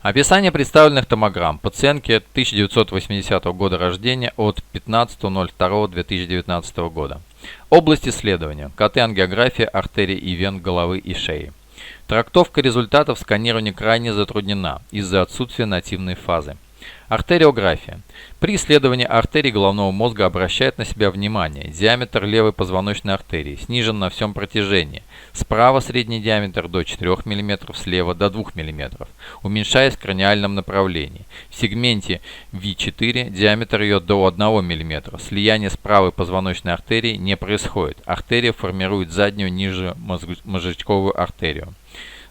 Описание представленных томограмм. Пациентки 1980 года рождения от 15.02.2019 года. Область исследования. КТ-ангиография артерий и вен головы и шеи. Трактовка результатов сканирования крайне затруднена из-за отсутствия нативной фазы. Артериография. При исследовании артерий головного мозга обращает на себя внимание. Диаметр левой позвоночной артерии снижен на всем протяжении. Справа средний диаметр до 4 мм, слева до 2 мм, уменьшаясь в краниальном направлении. В сегменте V4 диаметр ее до 1 мм. Слияние с правой позвоночной артерией не происходит. Артерия формирует заднюю ниже мозжечковую артерию.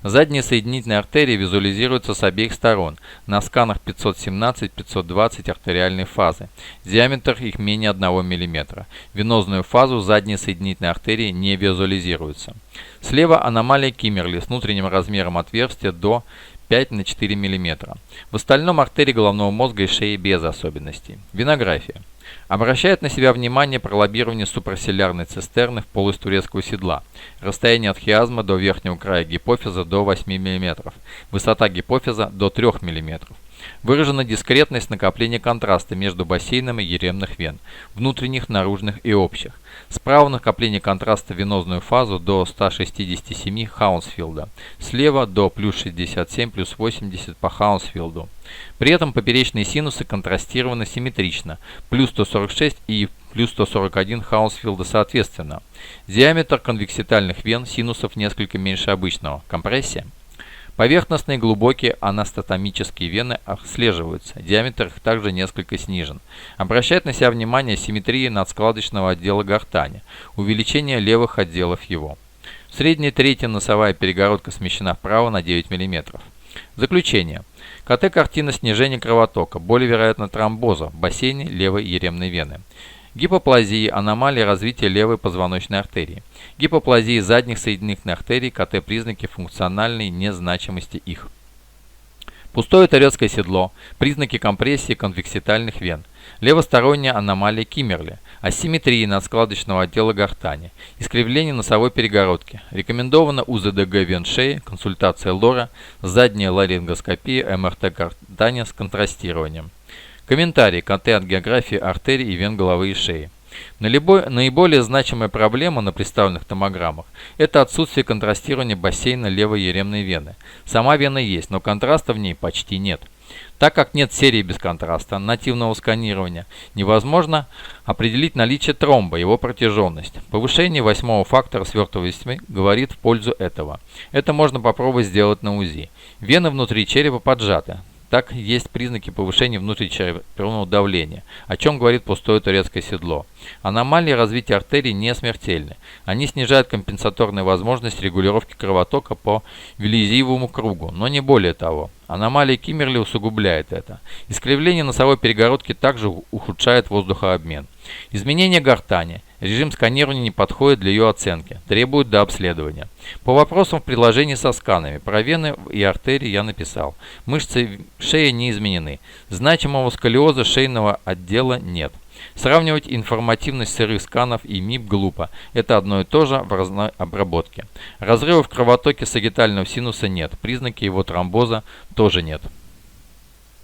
Задние соединительные артерии визуализируются с обеих сторон. На сканах 517-520 артериальной фазы. Диаметр их менее 1 мм. Венозную фазу задние соединительные артерии не визуализируются. Слева аномалия Киммерли с внутренним размером отверстия до 5 на 4 мм. В остальном артерии головного мозга и шеи без особенностей. Венография. Обращает на себя внимание пролоббирование супрасиллярной цистерны в полость турецкого седла. Расстояние от хиазма до верхнего края гипофиза до 8 мм. Высота гипофиза до 3 мм. Выражена дискретность накопления контраста между бассейнами еремных вен, внутренних, наружных и общих. Справа накопление контраста в венозную фазу до 167 Хаунсфилда, слева до плюс 67, плюс 80 по Хаунсфилду. При этом поперечные синусы контрастированы симметрично, плюс 146 и плюс 141 Хаунсфилда соответственно. Диаметр конвекситальных вен синусов несколько меньше обычного. Компрессия. Поверхностные глубокие анастотомические вены отслеживаются, диаметр их также несколько снижен. Обращает на себя внимание симметрия надскладочного отдела гортани, увеличение левых отделов его. Средняя третья носовая перегородка смещена вправо на 9 мм. Заключение. КТ-картина снижения кровотока, более вероятно тромбоза в бассейне левой еремной вены. Гипоплазии, аномалии развития левой позвоночной артерии. Гипоплазии задних соединительных артерий, КТ-признаки функциональной незначимости их. Пустое турецкое седло, признаки компрессии конвекситальных вен. Левосторонняя аномалия Киммерли, асимметрия надскладочного отдела гортани, искривление носовой перегородки. Рекомендовано УЗДГ вен шеи, консультация лора, задняя ларингоскопия, МРТ гортани с контрастированием. Комментарий. КТ-ангиографии артерий и вен головы и шеи. Наиболее значимая проблема на представленных томограммах – это отсутствие контрастирования бассейна левой еремной вены. Сама вена есть, но контраста в ней почти нет. Так как нет серии без контраста нативного сканирования, невозможно определить наличие тромба, его протяженность. Повышение 8-го фактора свертываемости говорит в пользу этого. Это можно попробовать сделать на УЗИ. Вены внутри черепа поджаты. Так есть признаки повышения внутричерепного давления, о чем говорит пустое турецкое седло. Аномалии развития артерий не смертельны. Они снижают компенсаторную возможность регулировки кровотока по Виллизиевому кругу, но не более того. Аномалия Киммерли усугубляет это. Искривление носовой перегородки также ухудшает воздухообмен. Изменение гортани. Режим сканирования не подходит для ее оценки, требует дообследования. По вопросам в приложении со сканами, про вены и артерии я написал. Мышцы шеи не изменены. Значимого сколиоза шейного отдела нет. Сравнивать информативность сырых сканов и МИП глупо. Это одно и то же в разной обработке. Разрывов в кровотоке сагитального синуса нет. Признаки его тромбоза тоже нет.